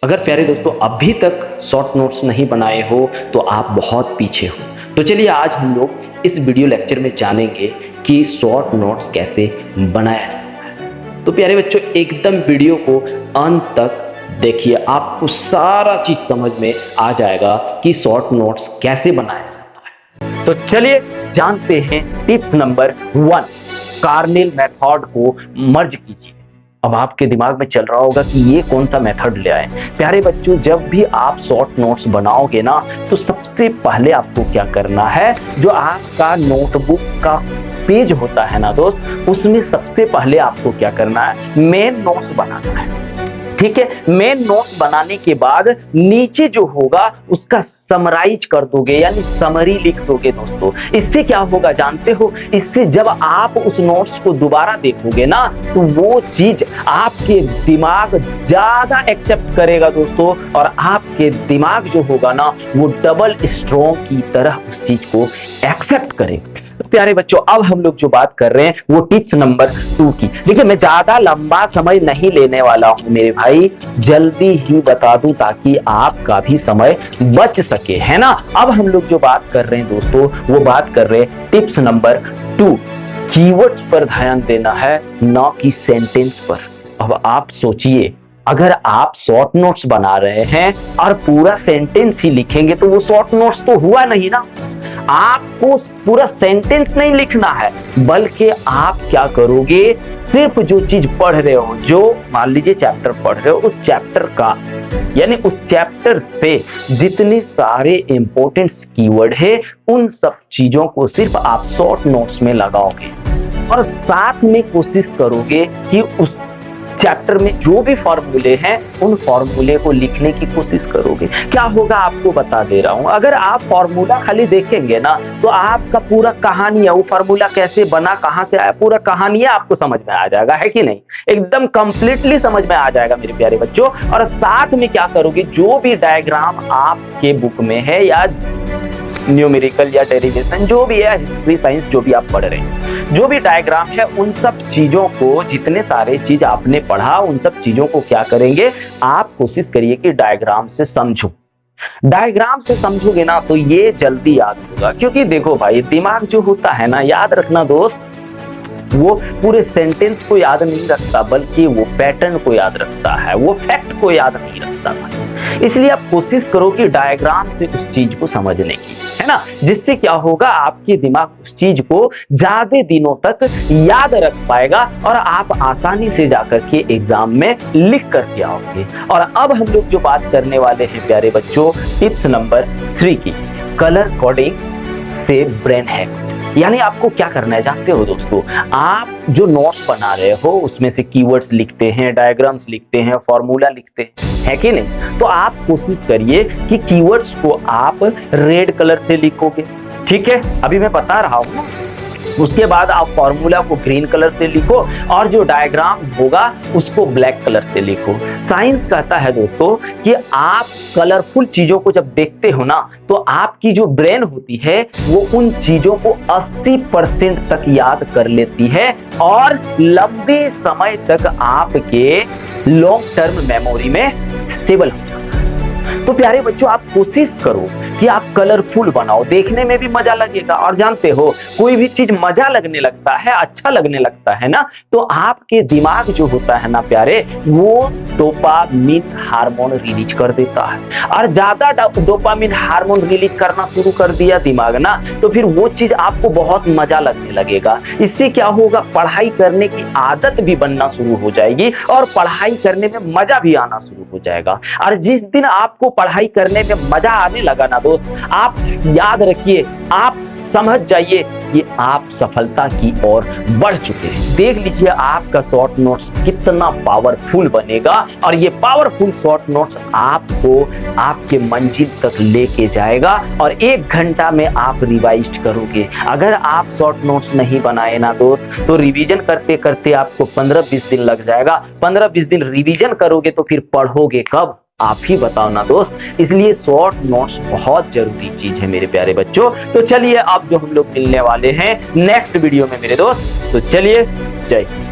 अगर प्यारे दोस्तों अभी तक शॉर्ट नोट्स नहीं बनाए हो तो आप बहुत पीछे हो। तो चलिए आज हम लोग इस वीडियो लेक्चर में जानेंगे कि शॉर्ट नोट्स कैसे बनाया जाता है। तो प्यारे बच्चों एकदम वीडियो को अंत तक देखिए, आपको सारा चीज समझ में आ जाएगा कि शॉर्ट नोट्स कैसे बनाया जाता है। तो चलिए जानते हैं टिप्स नंबर 1, कार्नेल मेथड को मर्ज कीजिए। अब आपके दिमाग में चल रहा होगा कि ये कौन सा मेथड ले आए। प्यारे बच्चों जब भी आप शॉर्ट नोट्स बनाओगे ना तो सबसे पहले आपको क्या करना है, जो आपका नोटबुक का पेज होता है ना दोस्त, उसमें सबसे पहले आपको क्या करना है, मेन नोट्स बनाना है। ठीक है, मेन नोट्स बनाने के बाद नीचे जो होगा उसका समराइज कर दोगे, यानी समरी लिख दोगे दोस्तों। इससे क्या होगा जानते हो, इससे जब आप उस नोट्स को दोबारा देखोगे ना तो वो चीज आपके दिमाग ज्यादा एक्सेप्ट करेगा दोस्तों, और आपके दिमाग जो होगा ना वो डबल स्ट्रॉन्ग की तरह उस चीज को एक्सेप्ट करेगा। तो प्यारे बच्चों अब हम लोग जो बात कर रहे हैं वो टिप्स नंबर 2 की। देखिए मैं ज्यादा लंबा समय नहीं लेने वाला हूं मेरे भाई, जल्दी ही बता दूं ताकि आपका भी समय बच सके, है ना। अब हम लोग जो बात कर रहे हैं दोस्तों वो बात कर रहे हैं टिप्स नंबर 2, कीवर्ड्स पर ध्यान देना है ना कि सेंटेंस पर। अब आप सोचिए, अगर आप शॉर्ट नोट्स बना रहे हैं और पूरा सेंटेंस ही लिखेंगे तो वो शॉर्ट नोट्स तो हुआ नहीं ना। आपको पूरा सेंटेंस नहीं लिखना है, बल्कि आप क्या करोगे, सिर्फ जो चीज पढ़ रहे हो, जो मान लीजिए चैप्टर पढ़ रहे हो, उस चैप्टर का यानी उस चैप्टर से जितने सारे इंपॉर्टेंट कीवर्ड है उन सब चीजों को सिर्फ आप शॉर्ट नोट्स में लगाओगे, और साथ में कोशिश करोगे कि उस चैप्टर में जो भी फॉर्मूले हैं उन फॉर्मूले को लिखने की कोशिश करोगे। क्या होगा आपको बता दे रहा हूं, अगर आप फॉर्मूला खाली देखेंगे ना तो आपका पूरा कहानी है, वो फॉर्मूला कैसे बना, कहां से आया, पूरा कहानी आपको समझ में आ जाएगा, है कि नहीं। एकदम कंप्लीटली समझ में आ जाएगा मेरे प्यारे बच्चों। और साथ में क्या करोगे, जो भी डायग्राम आपके बुक में है या न्यूमेरिकल या डेरिवेशन जो भी है, हिस्ट्री साइंस जो भी आप पढ़ रहे हैं, जो भी डायग्राम है उन सब चीजों को, जितने सारे चीज आपने पढ़ा उन सब चीजों को क्या करेंगे, आप कोशिश करिए कि डायग्राम से समझो। डायग्राम से समझोगे ना तो ये जल्दी याद होगा, क्योंकि देखो भाई दिमाग जो होता है ना, याद रखना दोस्त, वो पूरे सेंटेंस को याद नहीं रखता बल्कि वो पैटर्न को याद रखता है, वो फैक्ट को याद नहीं रखता। इसलिए आप कोशिश करो कि डायग्राम से उस चीज को समझने की, है ना, जिससे क्या होगा आपके दिमाग उस चीज को ज्यादा दिनों तक याद रख पाएगा और आप आसानी से जाकर के एग्जाम में लिख करके आओगे। और अब हम लोग जो बात करने वाले हैं प्यारे बच्चों टिप्स नंबर 3 की, कलर कोडिंग से ब्रेन हैक्स। यानी आपको क्या करना है जानते हो दोस्तों, आप जो नोट्स बना रहे हो उसमें से कीवर्ड्स लिखते हैं, डायग्राम्स लिखते हैं, फॉर्मूला लिखते हैं, है कि नहीं। तो आप कोशिश करिए कि कीवर्ड्स को आप रेड कलर से लिखोगे, ठीक है, अभी मैं बता रहा हूं। उसके बाद आप फॉर्मूला को ग्रीन कलर से लिखो और जो डायग्राम होगा उसको ब्लैक कलर से लिखो। साइंस कहता है दोस्तों कि आप कलरफुल चीजों को जब देखते हो ना तो आपकी जो ब्रेन होती है वो उन चीजों को 80% तक याद कर लेती है और लंबे समय तक आपके लॉन्ग टर्म मेमोरी में स्टेबल हो जाता है। तो प्यारे बच्चों आप कोशिश करो कि आप कलरफुल बनाओ, देखने में भी मजा लगेगा। और जानते हो कोई भी चीज मजा लगने लगता है, अच्छा लगने लगता है ना, तो आपके दिमाग जो होता है ना प्यारे, वो डोपामिन हार्मोन रिलीज कर देता है। और ज्यादा डोपामिन हार्मोन रिलीज करना शुरू कर दिया दिमाग ना, तो फिर वो चीज आपको बहुत मजा लगने लगेगा। इससे क्या होगा, पढ़ाई करने की आदत भी बनना शुरू हो जाएगी और पढ़ाई करने में मजा भी आना शुरू हो जाएगा। और जिस दिन आपको पढ़ाई करने में मजा आने लगा ना दोस्त, आप याद रखिए, आप समझ जाइए कि आप सफलता की ओर बढ़ चुके हैं। देख लीजिए आपका शॉर्ट नोट्स कितना पावरफुल बनेगा और ये पावरफुल शॉर्ट नोट्स आपको आपके मंजिल तक लेके जाएगा और 1 घंटा में आप रिवाइज करोगे। अगर आप शॉर्ट नोट्स नहीं बनाए ना दोस्त तो रिवीजन करते करते आपको 15-20 दिन लग जाएगा। 15-20 दिन रिवीजन करोगे तो फिर पढ़ोगे कब, आप ही बताओ ना दोस्त। इसलिए शॉर्ट नोट्स बहुत जरूरी चीज है मेरे प्यारे बच्चों। तो चलिए अब जो हम लोग मिलने वाले हैं नेक्स्ट वीडियो में मेरे दोस्त, तो चलिए जय हिंद।